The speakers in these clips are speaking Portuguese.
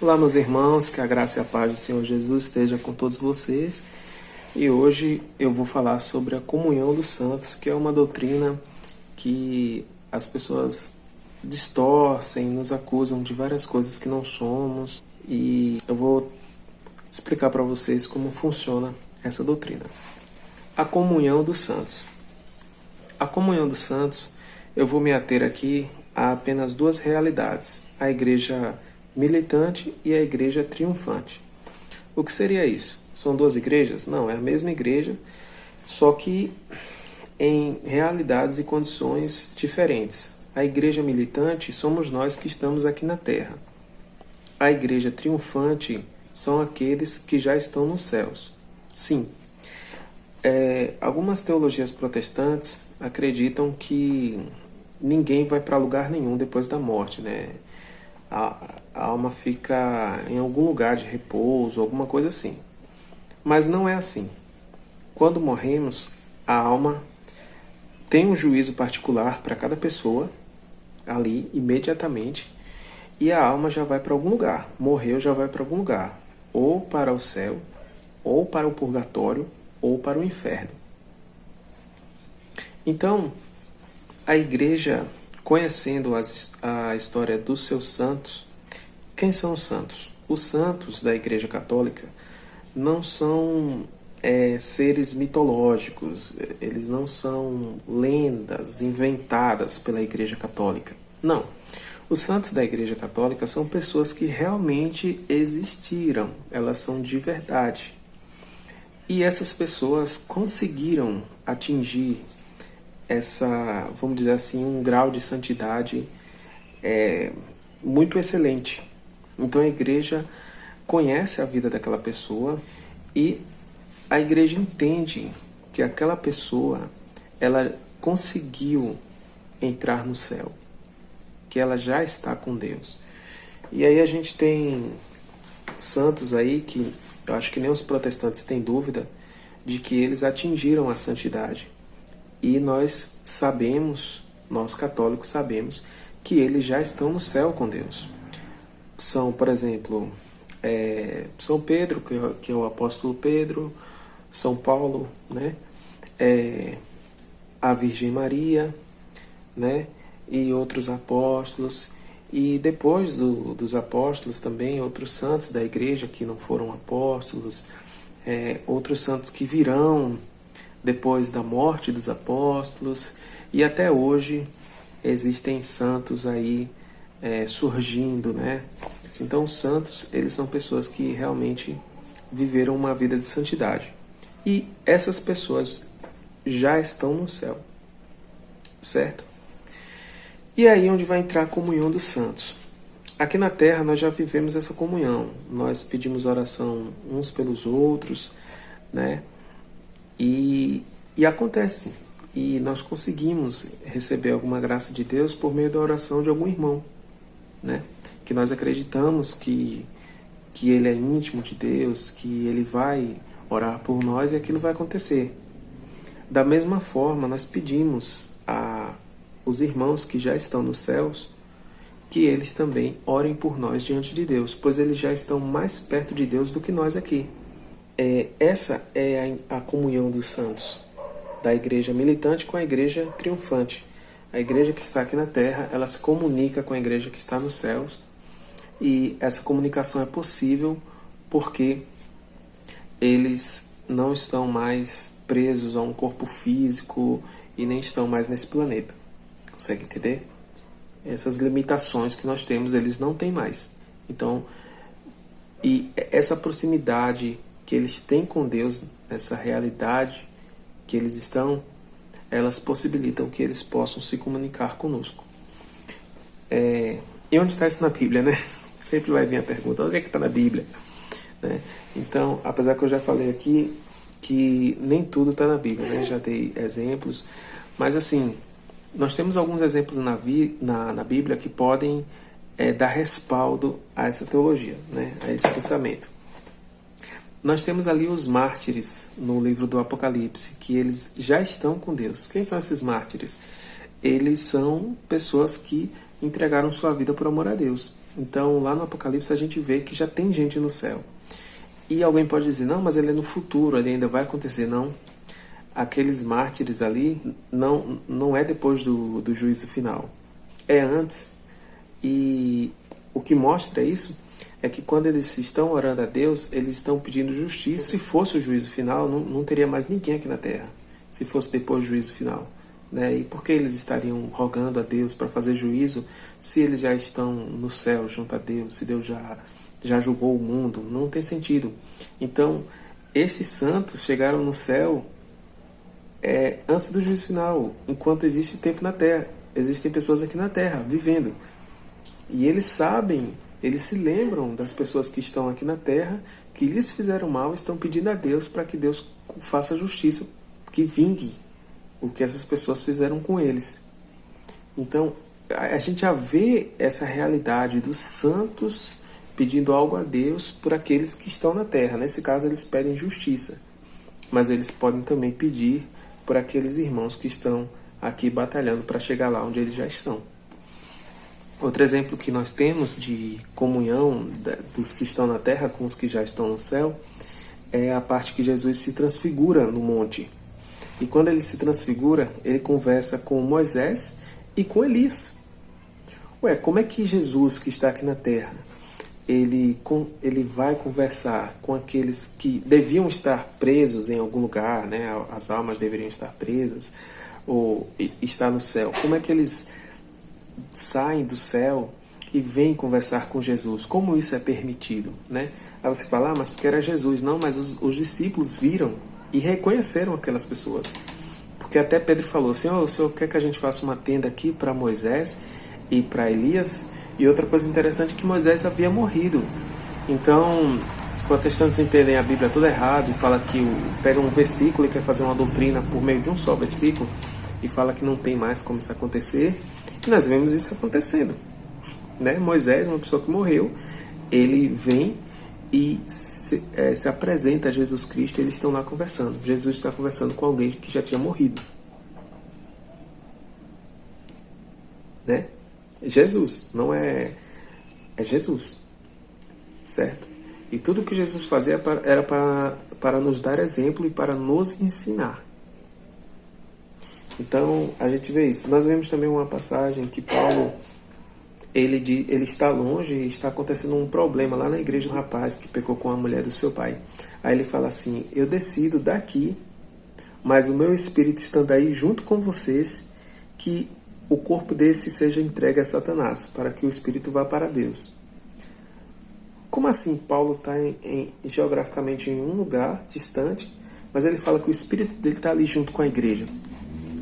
Olá, meus irmãos, que a graça e a paz do Senhor Jesus esteja com todos vocês. E hoje eu vou falar sobre a comunhão dos santos, que é uma doutrina que as pessoas distorcem, nos acusam de várias coisas que não somos. E eu vou explicar para vocês como funciona essa doutrina. A comunhão dos santos. A comunhão dos santos, eu vou me ater aqui a apenas duas realidades: a igreja militante e a igreja triunfante. O que seria isso? São duas igrejas? Não, é a mesma igreja, só que em realidades e condições diferentes. A igreja militante somos nós que estamos aqui na terra. A igreja triunfante são aqueles que já estão nos céus. Sim, algumas teologias protestantes acreditam que ninguém vai para lugar nenhum depois da morte, né? A alma fica em algum lugar de repouso, alguma coisa assim. Mas não é assim. Quando morremos, a alma tem um juízo particular para cada pessoa, ali, imediatamente, e a alma já vai para algum lugar. Morreu, já vai para algum lugar. Ou para o céu, ou para o purgatório, ou para o inferno. Então, a igreja, conhecendo a história dos seus santos, quem são os santos? Os santos da Igreja Católica não são seres mitológicos, eles não são lendas inventadas pela Igreja Católica. Não. Os santos da Igreja Católica são pessoas que realmente existiram, elas são de verdade. E essas pessoas conseguiram atingir vamos dizer assim, um grau de santidade muito excelente. Então a igreja conhece a vida daquela pessoa e a igreja entende que aquela pessoa, ela conseguiu entrar no céu, que ela já está com Deus. E aí a gente tem santos aí que eu acho que nem os protestantes têm dúvida de que eles atingiram a santidade. E nós sabemos, nós católicos sabemos, que eles já estão no céu com Deus. São, por exemplo, São Pedro, que é o apóstolo Pedro, São Paulo, né? A Virgem Maria, né? E outros apóstolos. E depois dos apóstolos também, outros santos da igreja que não foram apóstolos, outros santos que virão depois da morte dos apóstolos, e até hoje existem santos aí surgindo, né? Então, os santos, eles são pessoas que realmente viveram uma vida de santidade. E essas pessoas já estão no céu, certo? E aí onde vai entrar a comunhão dos santos. Aqui na Terra nós já vivemos essa comunhão. Nós pedimos oração uns pelos outros, né? E acontece. E nós conseguimos receber alguma graça de Deus por meio da oração de algum irmão, né? Que nós acreditamos que ele é íntimo de Deus, que ele vai orar por nós e aquilo vai acontecer. Da mesma forma, nós pedimos os irmãos que já estão nos céus que eles também orem por nós diante de Deus, pois eles já estão mais perto de Deus do que nós aqui. Essa é a comunhão dos santos, da igreja militante com a igreja triunfante. A igreja que está aqui na terra, ela se comunica com a igreja que está nos céus, e essa comunicação é possível porque eles não estão mais presos a um corpo físico e nem estão mais nesse planeta. Consegue entender? Essas limitações que nós temos, eles não têm mais. Então, e essa proximidade que eles têm com Deus, essa realidade que eles estão, elas possibilitam que eles possam se comunicar conosco. E onde está isso na Bíblia, né? Sempre vai vir a pergunta, onde é que está na Bíblia? Né? Então, apesar que eu já falei aqui que nem tudo está na Bíblia, né? Já dei exemplos, mas assim, nós temos alguns exemplos na Bíblia que podem dar respaldo a essa teologia, né? A esse pensamento. Nós temos ali os mártires no livro do Apocalipse, que eles já estão com Deus. Quem são esses mártires? Eles são pessoas que entregaram sua vida por amor a Deus. Então, lá no Apocalipse, a gente vê que já tem gente no céu. E alguém pode dizer, não, mas ele é no futuro, ele ainda vai acontecer. Não. Aqueles mártires ali não é depois do juízo final. É antes. E o que mostra isso é que quando eles estão orando a Deus, eles estão pedindo justiça. Se fosse o juízo final, não teria mais ninguém aqui na Terra. Se fosse depois do juízo final. Né? E por que eles estariam rogando a Deus para fazer juízo se eles já estão no céu junto a Deus, se Deus já julgou o mundo? Não tem sentido. Então, esses santos chegaram no céu antes do juízo final, enquanto existe tempo na Terra. Existem pessoas aqui na Terra, vivendo. E eles sabem, eles se lembram das pessoas que estão aqui na Terra, que lhes fizeram mal, estão pedindo a Deus para que Deus faça justiça, que vingue o que essas pessoas fizeram com eles. Então, a gente já vê essa realidade dos santos pedindo algo a Deus por aqueles que estão na Terra. Nesse caso, eles pedem justiça. Mas eles podem também pedir por aqueles irmãos que estão aqui batalhando para chegar lá onde eles já estão. Outro exemplo que nós temos de comunhão dos que estão na Terra com os que já estão no céu é a parte que Jesus se transfigura no monte. E quando ele se transfigura, ele conversa com Moisés e com Elias. Como é que Jesus, que está aqui na Terra, ele vai conversar com aqueles que deviam estar presos em algum lugar, né? As almas deveriam estar presas, ou estar no céu? Como é que eles saem do céu e vêm conversar com Jesus? Como isso é permitido, né? Aí você fala, mas porque era Jesus. Não, mas os discípulos viram e reconheceram aquelas pessoas. Porque até Pedro falou, Senhor, o Senhor quer que a gente faça uma tenda aqui para Moisés e para Elias? E outra coisa interessante é que Moisés havia morrido. Então, os protestantes entendem a Bíblia toda errado e fala que pega um versículo e quer fazer uma doutrina por meio de um só versículo e fala que não tem mais como isso acontecer. E nós vemos isso acontecendo, né? Moisés, uma pessoa que morreu, ele vem e se apresenta a Jesus Cristo, e eles estão lá conversando. Jesus está conversando com alguém que já tinha morrido, né? Jesus, não é Jesus, certo? E tudo que Jesus fazia era para nos dar exemplo e para nos ensinar. Então, a gente vê isso. Nós vemos também uma passagem que Paulo, ele está longe e está acontecendo um problema lá na igreja, um rapaz que pecou com a mulher do seu pai. Aí ele fala assim, eu decido daqui, mas o meu espírito estando aí junto com vocês, que o corpo desse seja entregue a Satanás, para que o espírito vá para Deus. Como assim Paulo está geograficamente em um lugar distante, mas ele fala que o espírito dele está ali junto com a igreja?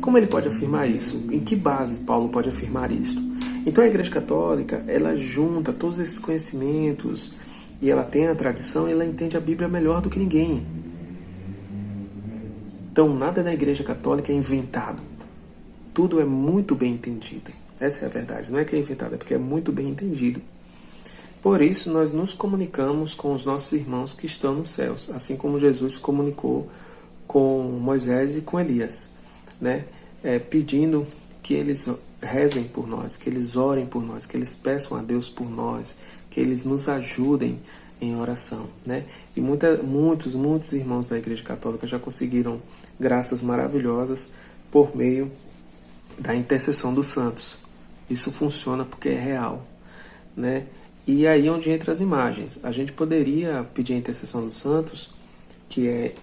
Como ele pode afirmar isso? Em que base Paulo pode afirmar isso? Então a Igreja Católica, ela junta todos esses conhecimentos e ela tem a tradição e ela entende a Bíblia melhor do que ninguém. Então nada na Igreja Católica é inventado. Tudo é muito bem entendido. Essa é a verdade. Não é que é inventado, é porque é muito bem entendido. Por isso nós nos comunicamos com os nossos irmãos que estão nos céus, assim como Jesus se comunicou com Moisés e com Elias, né? Pedindo que eles rezem por nós, que eles orem por nós, que eles peçam a Deus por nós, que eles nos ajudem em oração, né? E muitos irmãos da Igreja Católica já conseguiram graças maravilhosas por meio da intercessão dos santos. Isso funciona porque é real, né? E aí onde entra as imagens. A gente poderia pedir a intercessão dos santos, que é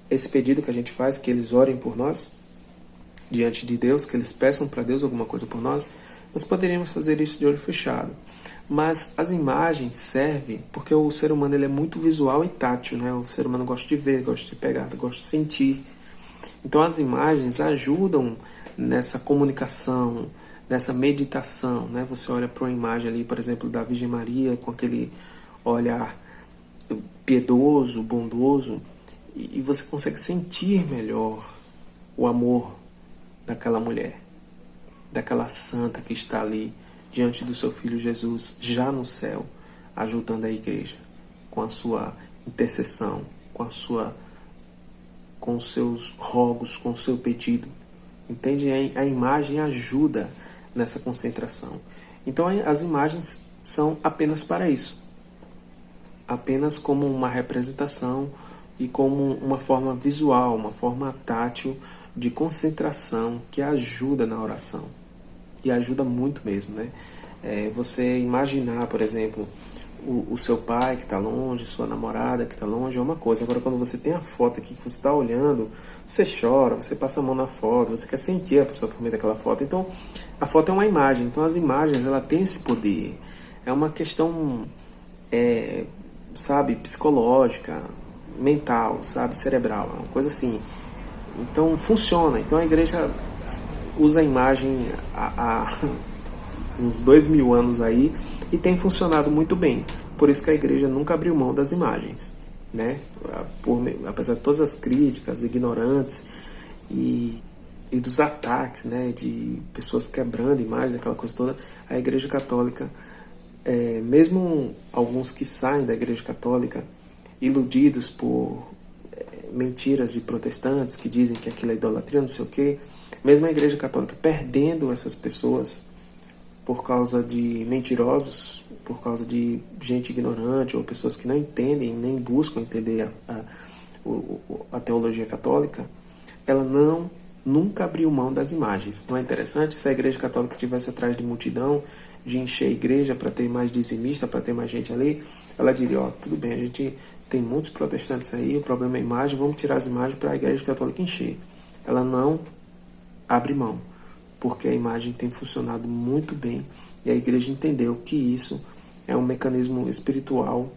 esse pedido que a gente faz, que eles orem por nós diante de Deus, que eles peçam para Deus alguma coisa por nós. Nós poderíamos fazer isso de olho fechado. Mas as imagens servem porque o ser humano ele é muito visual e tátil, né? O ser humano gosta de ver, gosta de pegar, gosta de sentir. Então as imagens ajudam nessa comunicação, nessa meditação, né? Você olha para uma imagem ali, por exemplo, da Virgem Maria, com aquele olhar piedoso, bondoso, e você consegue sentir melhor o amor daquela mulher, daquela santa que está ali diante do seu Filho Jesus, já no céu, ajudando a igreja, com a sua intercessão, com os seus rogos, com o seu pedido. Entende? A imagem ajuda nessa concentração. Então as imagens são apenas para isso, apenas como uma representação e como uma forma visual, uma forma tátil de concentração que ajuda na oração. E ajuda muito mesmo, né? Você imaginar, por exemplo, o seu pai que está longe, sua namorada que está longe, é uma coisa. Agora, quando você tem a foto aqui que você está olhando, você chora, você passa a mão na foto, você quer sentir a pessoa por meio daquela foto. Então, a foto é uma imagem. Então, as imagens, ela tem esse poder. É uma questão, sabe, psicológica, mental, sabe, cerebral. É uma coisa assim. Então, funciona. Então, a igreja usa a imagem há uns 2000 anos aí e tem funcionado muito bem. Por isso que a igreja nunca abriu mão das imagens, né? Apesar de todas as críticas ignorantes e dos ataques, né, de pessoas quebrando imagens, aquela coisa toda, a igreja católica, mesmo alguns que saem da igreja católica iludidos por mentiras de protestantes que dizem que aquilo é idolatria, não sei o quê, mesmo a igreja católica perdendo essas pessoas por causa de mentirosos, por causa de gente ignorante ou pessoas que não entendem, nem buscam entender a teologia católica, ela nunca abriu mão das imagens. Não é interessante? Se a igreja católica estivesse atrás de multidão, de encher a igreja para ter mais dizimista, para ter mais gente ali, ela diria, tudo bem, a gente tem muitos protestantes aí, o problema é a imagem, vamos tirar as imagens para a igreja católica encher. Ela não abre mão, porque a imagem tem funcionado muito bem e a igreja entendeu que isso é um mecanismo espiritual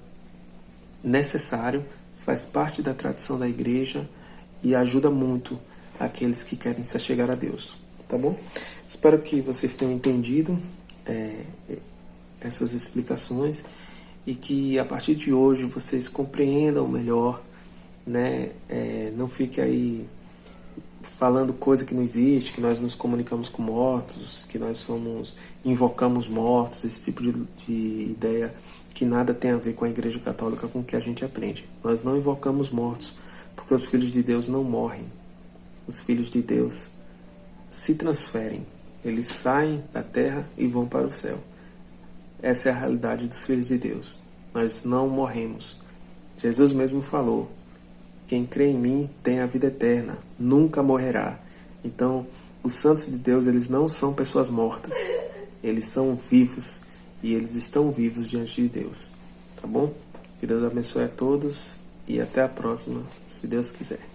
necessário, faz parte da tradição da igreja e ajuda muito aqueles que querem se achegar a Deus, tá bom? Espero que vocês tenham entendido essas explicações e que a partir de hoje vocês compreendam melhor, né? Não fique aí falando coisa que não existe, que nós nos comunicamos com mortos, que nós invocamos mortos, esse tipo de ideia que nada tem a ver com a Igreja Católica, com o que a gente aprende. Nós não invocamos mortos, porque os filhos de Deus não morrem. Os filhos de Deus se transferem. Eles saem da terra e vão para o céu. Essa é a realidade dos filhos de Deus. Nós não morremos. Jesus mesmo falou: quem crê em mim tem a vida eterna, nunca morrerá. Então, os santos de Deus, eles não são pessoas mortas. Eles são vivos e eles estão vivos diante de Deus. Tá bom? Que Deus abençoe a todos e até a próxima, se Deus quiser.